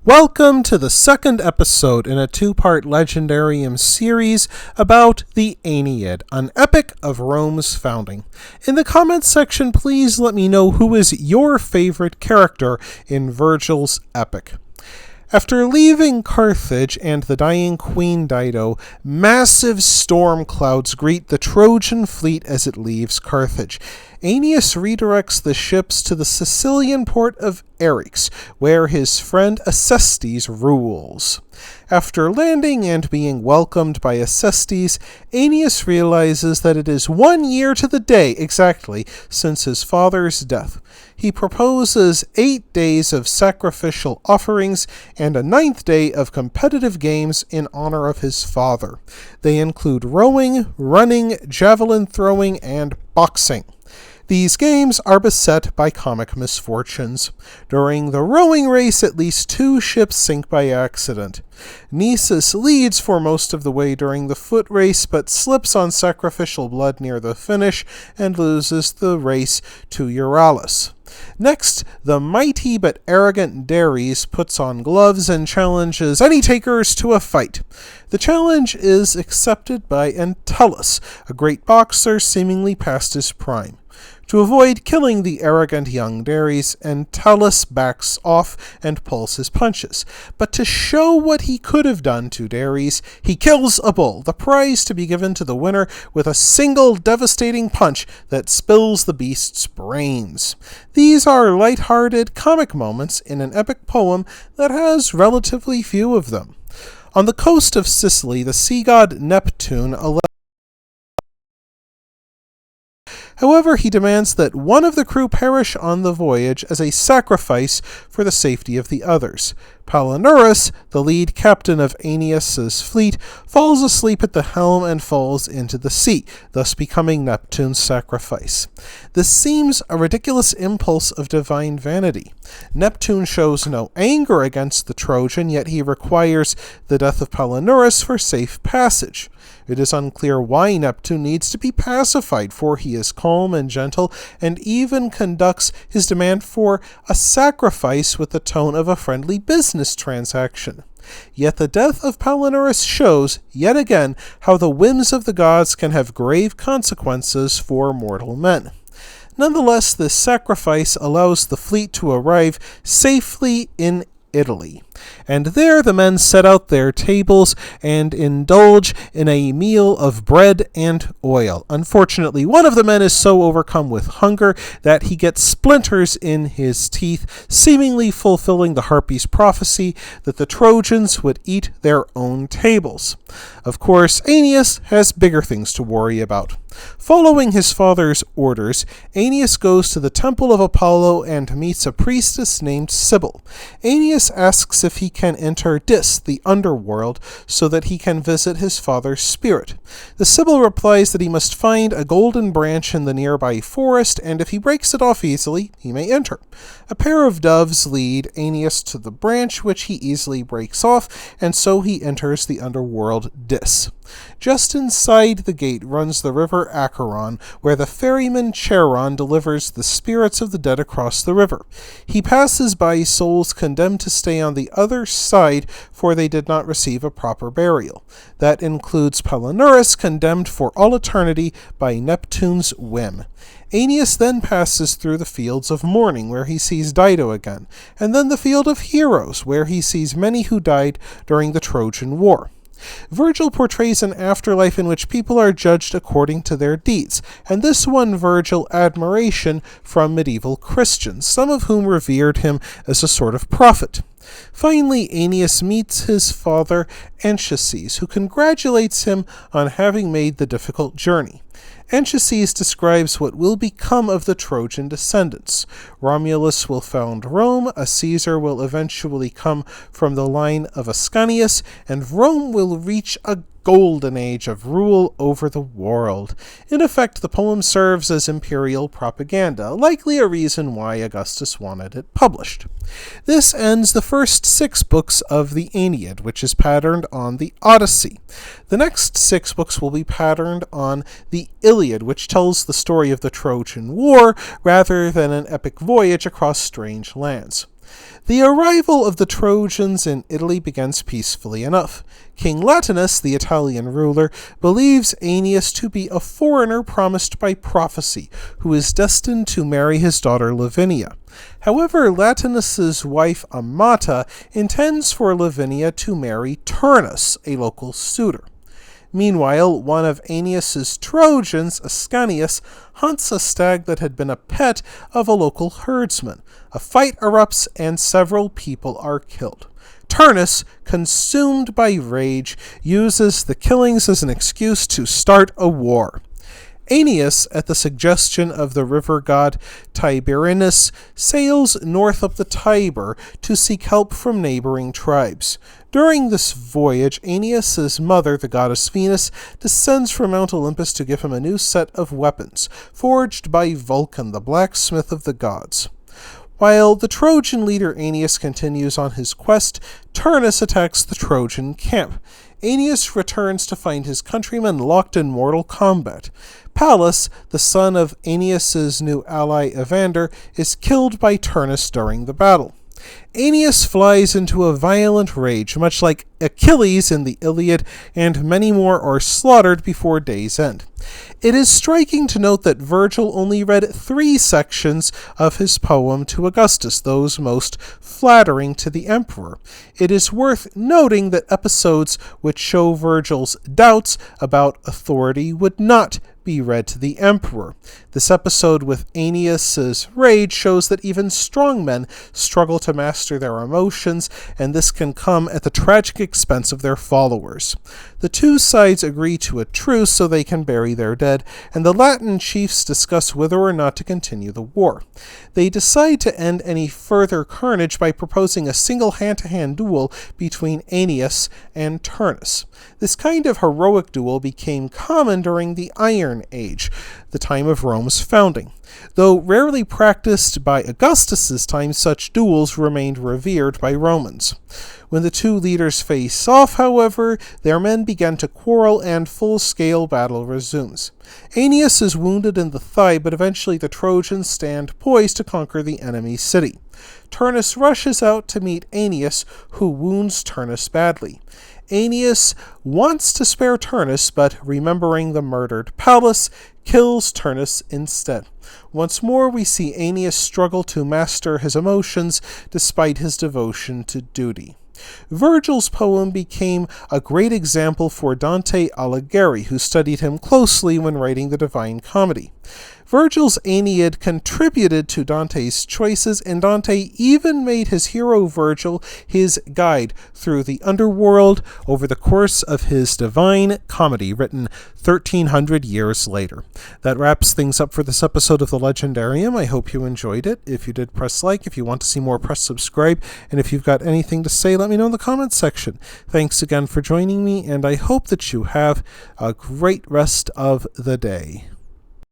Welcome to the second episode in a two-part Legendarium series about the Aeneid, an epic of Rome's founding. In the comments section, please let me know who is your favorite character in Virgil's epic. After leaving Carthage and the dying Queen Dido, massive storm clouds greet the Trojan fleet as it leaves Carthage. Aeneas redirects the ships to the Sicilian port of Eryx, where his friend Acestes rules. After landing and being welcomed by Acestes, Aeneas realizes that it is 1 year to the day exactly since his father's death. He proposes 8 days of sacrificial offerings and a 9th day of competitive games in honor of his father. They include rowing, running, javelin throwing, and boxing. These games are beset by comic misfortunes. During the rowing race, at least 2 ships sink by accident. Nisus leads for most of the way during the foot race, but slips on sacrificial blood near the finish and loses the race to Euryalus. Next, the mighty but arrogant Dares puts on gloves and challenges any takers to a fight. The challenge is accepted by Entellus, a great boxer seemingly past his prime. To avoid killing the arrogant young Dares, Entellus backs off and pulls his punches. But to show what he could have done to Dares, he kills a bull, the prize to be given to the winner, with a single devastating punch that spills the beast's brains. These are light-hearted comic moments in an epic poem that has relatively few of them. On the coast of Sicily, the sea god Neptune However, he demands that one of the crew perish on the voyage as a sacrifice for the safety of the others. Palinurus, the lead captain of Aeneas's fleet, falls asleep at the helm and falls into the sea, thus becoming Neptune's sacrifice. This seems a ridiculous impulse of divine vanity. Neptune shows no anger against the Trojan, yet he requires the death of Palinurus for safe passage. It is unclear why Neptune needs to be pacified, for he is calm and gentle, and even conducts his demand for a sacrifice with the tone of a friendly business transaction. Yet the death of Palinurus shows, yet again, how the whims of the gods can have grave consequences for mortal men. Nonetheless, this sacrifice allows the fleet to arrive safely in Italy, and there the men set out their tables and indulge in a meal of bread and oil. Unfortunately, one of the men is so overcome with hunger that he gets splinters in his teeth, seemingly fulfilling the Harpy's prophecy that the Trojans would eat their own tables. Of course, Aeneas has bigger things to worry about. Following his father's orders, Aeneas goes to the temple of Apollo and meets a priestess named Sibyl. Aeneas asks if he can enter Dis, the underworld, so that he can visit his father's spirit. The Sibyl replies that he must find a golden branch in the nearby forest, and if he breaks it off easily, he may enter. A pair of doves lead Aeneas to the branch, which he easily breaks off, and so he enters the underworld Dis. Just inside the gate runs the river Acheron, where the ferryman Charon delivers the spirits of the dead across the river. He passes by souls condemned to stay on the other side, for they did not receive a proper burial. That includes Palinurus, condemned for all eternity by Neptune's whim. Aeneas then passes through the fields of mourning, where he sees Dido again, and then the field of heroes, where he sees many who died during the Trojan War. Virgil portrays an afterlife in which people are judged according to their deeds, and this won Virgil admiration from medieval Christians, some of whom revered him as a sort of prophet. Finally, Aeneas meets his father Anchises, who congratulates him on having made the difficult journey. Anchises describes what will become of the Trojan descendants. Romulus will found Rome, a Caesar will eventually come from the line of Ascanius, and Rome will reach a golden age of rule over the world. In effect, the poem serves as imperial propaganda, likely a reason why Augustus wanted it published. This ends the first 6 books of the Aeneid, which is patterned on the Odyssey. The next 6 books will be patterned on the Iliad, which tells the story of the Trojan War rather than an epic voyage across strange lands. The arrival of the Trojans in Italy begins peacefully enough. King Latinus, the Italian ruler, believes Aeneas to be a foreigner promised by prophecy, who is destined to marry his daughter Lavinia. However, Latinus's wife Amata intends for Lavinia to marry Turnus, a local suitor. Meanwhile, one of Aeneas's Trojans, Ascanius, hunts a stag that had been a pet of a local herdsman. A fight erupts and several people are killed. Turnus, consumed by rage, uses the killings as an excuse to start a war. Aeneas, at the suggestion of the river god Tiberinus, sails north up the Tiber to seek help from neighboring tribes. During this voyage, Aeneas's mother, the goddess Venus, descends from Mount Olympus to give him a new set of weapons, forged by Vulcan, the blacksmith of the gods. While the Trojan leader Aeneas continues on his quest, Turnus attacks the Trojan camp. Aeneas returns to find his countrymen locked in mortal combat. Pallas, the son of Aeneas's new ally Evander, is killed by Turnus during the battle. Aeneas flies into a violent rage, much like Achilles in the Iliad, and many more are slaughtered before day's end. It is striking to note that Virgil only read 3 sections of his poem to Augustus, those most flattering to the emperor. It is worth noting that episodes which show Virgil's doubts about authority would not be read to the emperor. This episode with Aeneas's rage shows that even strong men struggle to master their emotions, and this can come at the tragic expense of their followers. The two sides agree to a truce so they can bury their dead, and the Latin chiefs discuss whether or not to continue the war. They decide to end any further carnage by proposing a single hand-to-hand duel between Aeneas and Turnus. This kind of heroic duel became common during the Iron Age, the time of Rome's founding. Though rarely practiced by Augustus's time, such duels remained revered by Romans. When the two leaders face off, however, their men begin to quarrel and full-scale battle resumes. Aeneas is wounded in the thigh, but eventually the Trojans stand poised to conquer the enemy city. Turnus rushes out to meet Aeneas, who wounds Turnus badly. Aeneas wants to spare Turnus, but remembering the murdered Pallas, kills Turnus instead. Once more, we see Aeneas struggle to master his emotions despite his devotion to duty. Virgil's poem became a great example for Dante Alighieri, who studied him closely when writing the Divine Comedy. Virgil's Aeneid contributed to Dante's choices, and Dante even made his hero Virgil his guide through the underworld over the course of his Divine Comedy, written 1,300 years later. That wraps things up for this episode of The Legendarium. I hope you enjoyed it. If you did, press like. If you want to see more, press subscribe. And if you've got anything to say, let me know in the comments section. Thanks again for joining me, and I hope that you have a great rest of the day.